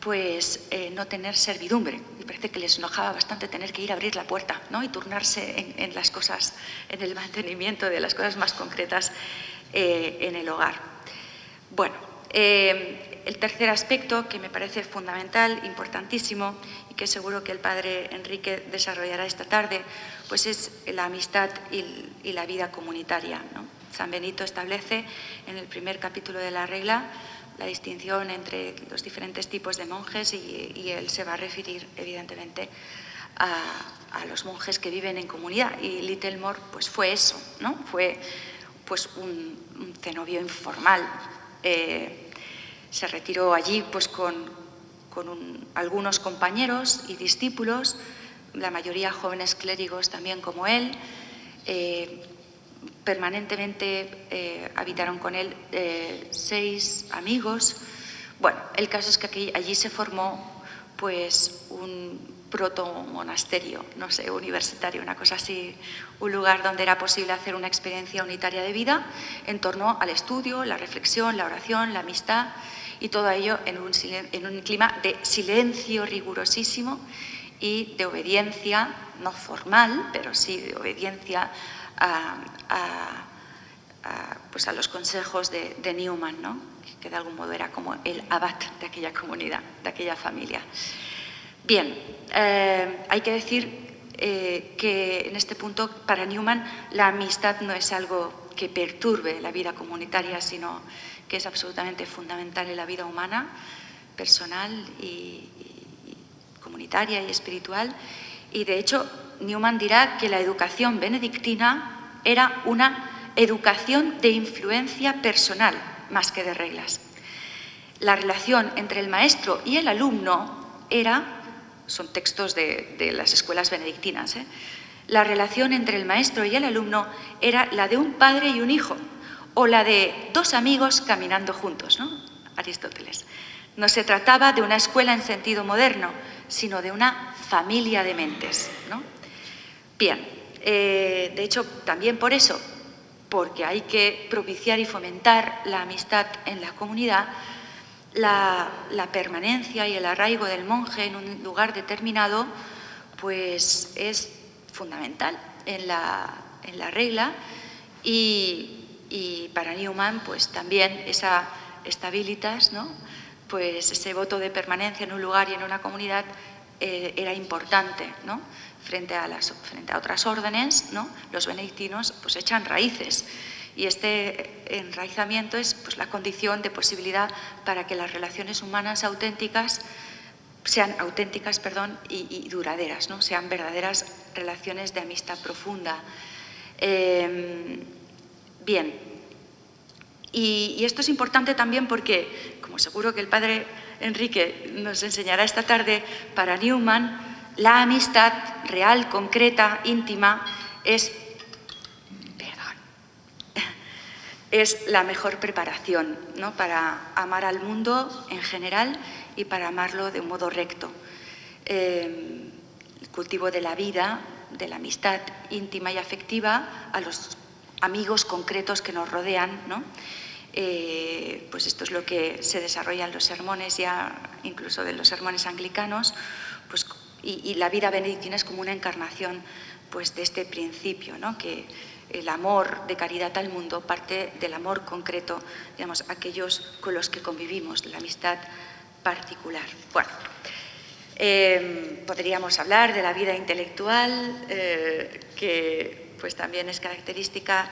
pues no tener servidumbre, y parece que les enojaba bastante tener que ir a abrir la puerta, ¿no?, y turnarse en las cosas, en el mantenimiento de las cosas más concretas en el hogar. Bueno, el tercer aspecto que me parece fundamental, importantísimo, y que seguro que el padre Enrique desarrollará esta tarde, pues es la amistad y la vida comunitaria, ¿no? San Benito establece en el primer capítulo de la regla la distinción entre los diferentes tipos de monjes, y él se va a referir evidentemente a los monjes que viven en comunidad, y Littlemore pues fue eso, ¿no? Fue pues un cenobio informal. Se retiró allí pues con algunos compañeros y discípulos, la mayoría jóvenes clérigos también como él. Permanentemente habitaron con él 6 amigos. Bueno, el caso es que allí se formó pues protomonasterio, no sé, universitario, una cosa así, un lugar donde era posible hacer una experiencia unitaria de vida en torno al estudio, la reflexión, la oración, la amistad, y todo ello en un clima de silencio rigurosísimo y de obediencia, no formal, pero sí de obediencia pues a los consejos de Newman, ¿no? Que de algún modo era como el abad de aquella comunidad, de aquella familia. Bien, hay que decir que en este punto, para Newman, la amistad no es algo que perturbe la vida comunitaria, sino que es absolutamente fundamental en la vida humana, personal y comunitaria y espiritual. Y de hecho, Newman dirá que la educación benedictina era una educación de influencia personal más que de reglas. La relación entre el maestro y el alumno son textos de las escuelas benedictinas, la relación entre el maestro y el alumno era la de un padre y un hijo, o la de dos amigos caminando juntos, ¿no? Aristóteles. No se trataba de una escuela en sentido moderno, sino de una familia de mentes, ¿no? Bien, de hecho, también por eso, porque hay que propiciar y fomentar la amistad en la comunidad, la permanencia y el arraigo del monje en un lugar determinado pues es fundamental en la regla y para Newman pues también esa stabilitas, ¿no? Pues ese voto de permanencia en un lugar y en una comunidad era importante, ¿no? Frente a otras órdenes, ¿no? Los benedictinos pues echan raíces y este enraizamiento es pues la condición de posibilidad para que las relaciones humanas sean auténticas y duraderas, ¿no? Sean verdaderas relaciones de amistad profunda. Bien, y esto es importante también porque, como seguro que el padre Enrique nos enseñará esta tarde, para Newman la amistad real, concreta, íntima es la mejor preparación, ¿no? Para amar al mundo en general y para amarlo de un modo recto. El cultivo de la vida, de la amistad íntima y afectiva a los amigos concretos que nos rodean, ¿no? Pues esto es lo que se desarrolla en los sermones, ya incluso de los sermones anglicanos, pues, y la vida benedictina es como una encarnación pues, de este principio, ¿no? Que el amor de caridad al mundo parte del amor concreto, digamos, aquellos con los que convivimos, la amistad particular. Bueno, podríamos hablar de la vida intelectual, que pues también es característica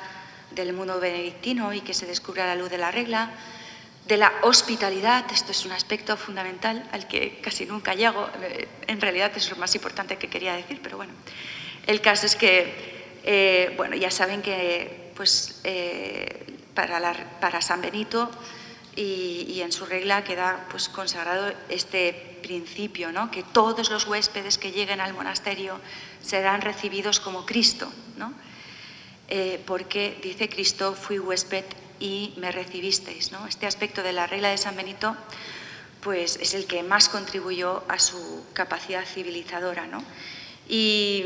del mundo benedictino y que se descubre a la luz de la regla, de la hospitalidad, esto es un aspecto fundamental al que casi nunca llego, en realidad es lo más importante que quería decir, pero bueno, el caso es que bueno, ya saben que pues, para San Benito y en su regla queda pues, consagrado este principio, ¿no? Que todos los huéspedes que lleguen al monasterio serán recibidos como Cristo, ¿no? Porque dice Cristo, fui huésped y me recibisteis, ¿no? Este aspecto de la regla de San Benito pues, es el que más contribuyó a su capacidad civilizadora, ¿no? Y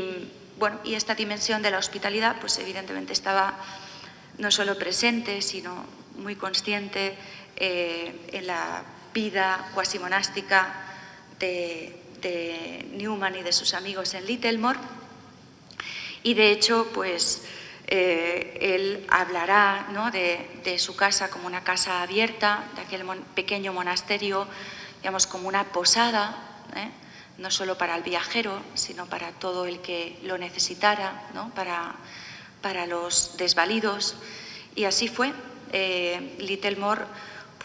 bueno, y esta dimensión de la hospitalidad, pues evidentemente estaba no solo presente, sino muy consciente en la vida cuasi monástica de Newman y de sus amigos en Littlemore. Y de hecho, pues él hablará, ¿no? de su casa como una casa abierta, de aquel pequeño monasterio, digamos, como una posada, no solo para el viajero, sino para todo el que lo necesitara, ¿no? para los desvalidos. Y así fue. Littlemore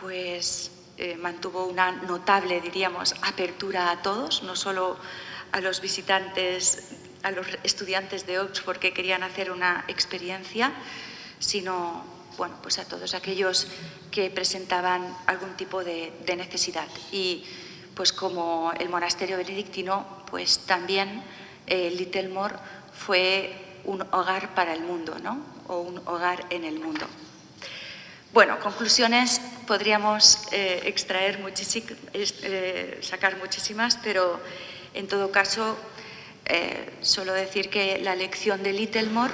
pues, mantuvo una notable, diríamos, apertura a todos, no solo a los visitantes, a los estudiantes de Oxford que querían hacer una experiencia, sino bueno, pues a todos aquellos que presentaban algún tipo de necesidad. Y pues como el monasterio benedictino, pues también Littlemore fue un hogar para el mundo, ¿no? O un hogar en el mundo. Bueno, conclusiones podríamos sacar muchísimas, pero En todo caso, solo decir que la lección de Littlemore,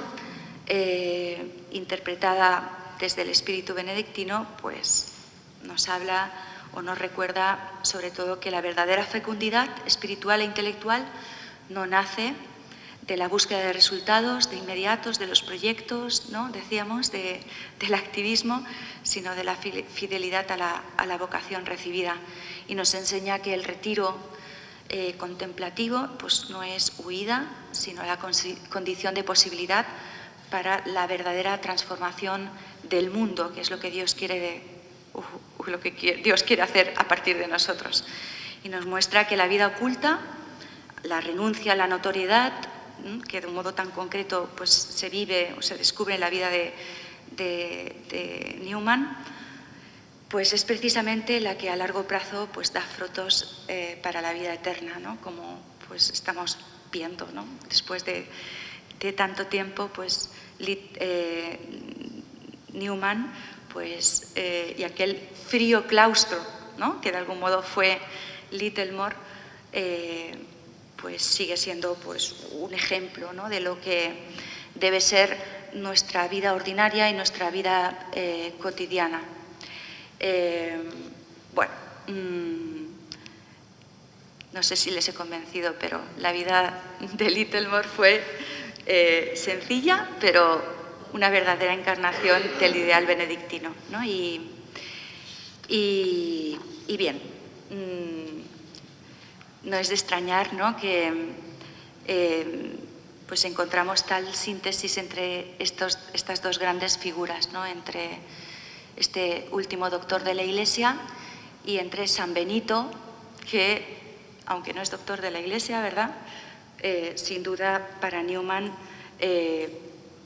interpretada desde el espíritu benedictino, pues nos habla o nos recuerda sobre todo que la verdadera fecundidad espiritual e intelectual no nace de la búsqueda de resultados, de inmediatos, de los proyectos, ¿no? Decíamos, del activismo, sino de la fidelidad a la vocación recibida. Y nos enseña que el retiro contemplativo pues no es huida, sino la condición de posibilidad para la verdadera transformación del mundo, que es lo que Dios quiere Dios quiere hacer a partir de nosotros. Y nos muestra que la vida oculta, la renuncia a la notoriedad, que de un modo tan concreto pues, se vive o se descubre en la vida de Newman, pues es precisamente la que a largo plazo pues, da frutos para la vida eterna, ¿no? Como pues, estamos viendo, ¿no? Después de tanto tiempo, pues Newman pues, y aquel frío claustro, ¿no? Que de algún modo fue Littlemore, pues sigue siendo pues, un ejemplo, ¿no? De lo que debe ser nuestra vida ordinaria y nuestra vida cotidiana. Bueno, no sé si les he convencido, pero la vida de Littlemore fue sencilla, pero una verdadera encarnación del ideal benedictino, ¿no? Y bien, no es de extrañar, ¿no? Que pues encontramos tal síntesis entre estas dos grandes figuras, ¿no? Entre este último doctor de la Iglesia y entre San Benito, que, aunque no es doctor de la Iglesia, ¿verdad? Sin duda para Newman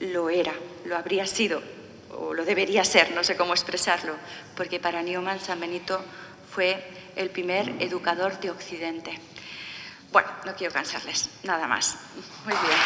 lo era, lo habría sido, o lo debería ser, no sé cómo expresarlo, porque para Newman San Benito fue el primer educador de Occidente. Bueno, no quiero cansarles, nada más. Muy bien.